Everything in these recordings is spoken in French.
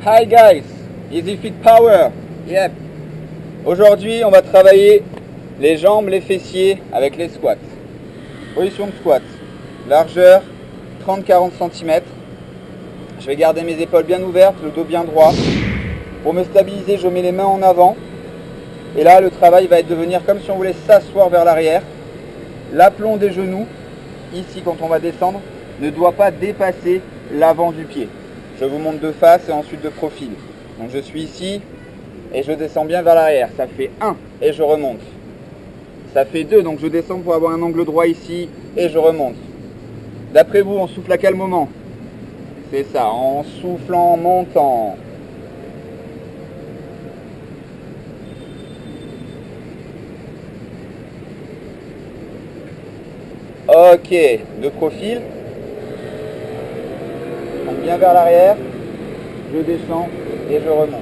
Hi guys, Easy Fit Power. Yep. Aujourd'hui, on va travailler les jambes, les fessiers avec les squats. Position de squat. Largeur 30-40 cm. Je vais garder mes épaules bien ouvertes, le dos bien droit. Pour me stabiliser, je mets les mains en avant. Et là, le travail va être de venir comme si on voulait s'asseoir vers l'arrière. L'aplomb des genoux, ici quand on va descendre, ne doit pas dépasser l'avant du pied. Je vous montre de face et ensuite de profil. Donc je suis ici et je descends bien vers l'arrière. Ça fait 1 et je remonte. Ça fait 2, donc je descends pour avoir un angle droit ici et je remonte. D'après vous, on souffle à quel moment? C'est ça, en soufflant, en montant. Ok, de profil. Donc bien vers l'arrière, je descends et je remonte.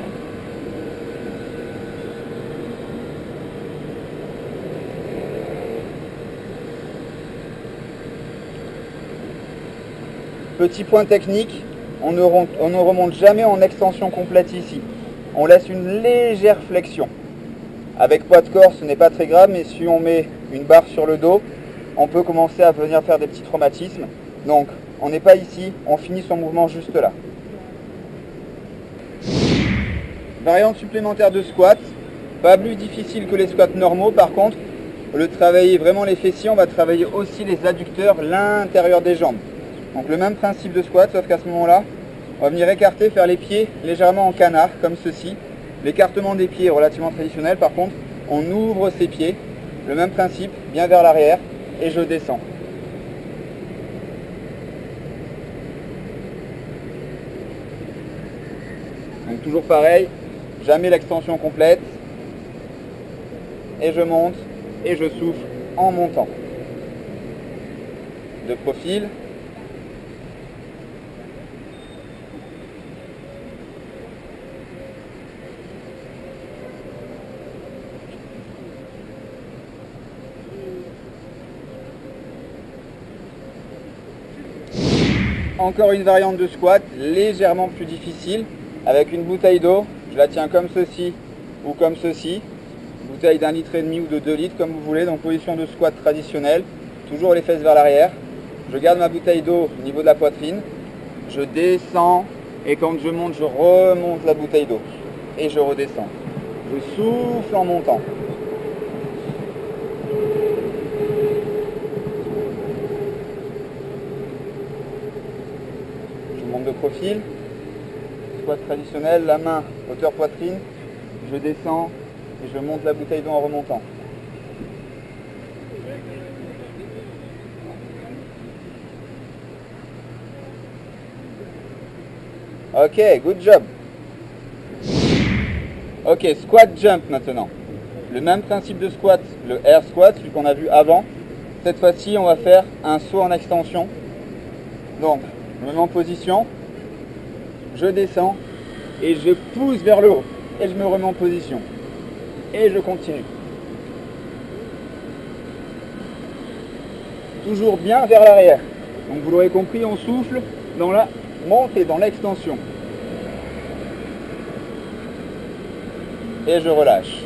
Petit point technique, on ne remonte jamais en extension complète ici. On laisse une légère flexion. Avec poids de corps, ce n'est pas très grave, mais si on met une barre sur le dos, on peut commencer à venir faire des petits traumatismes. Donc, on n'est pas ici, on finit son mouvement juste là. Variante supplémentaire de squat, pas plus difficile que les squats normaux. Par contre, au lieu de travailler vraiment les fessiers, on va travailler aussi les adducteurs, l'intérieur des jambes. Donc le même principe de squat, sauf qu'à ce moment-là, on va venir écarter, faire les pieds légèrement en canard, comme ceci. L'écartement des pieds est relativement traditionnel, par contre, on ouvre ses pieds, le même principe, bien vers l'arrière, et je descends. Donc toujours pareil, jamais l'extension complète, et je monte, et je souffle en montant. De profil. Encore une variante de squat, légèrement plus difficile, avec une bouteille d'eau. Je la tiens comme ceci ou comme ceci. Bouteille d'1,5 litre ou de 2 litres, comme vous voulez. Donc position de squat traditionnelle, toujours les fesses vers l'arrière. Je garde ma bouteille d'eau au niveau de la poitrine. Je descends et quand je monte, je remonte la bouteille d'eau. Et je redescends. Je souffle en montant. De profil, squat traditionnel, la main hauteur poitrine, je descends et je monte la bouteille d'eau en remontant. Ok, good job. Ok, squat jump maintenant. Le même principe de squat, le air squat, celui qu'on a vu avant. Cette fois-ci, on va faire un saut en extension. Donc, je me mets en position, je descends et je pousse vers le haut et je me remets en position et je continue. Toujours bien vers l'arrière. Donc vous l'aurez compris, on souffle dans la montée, dans l'extension. Et je relâche.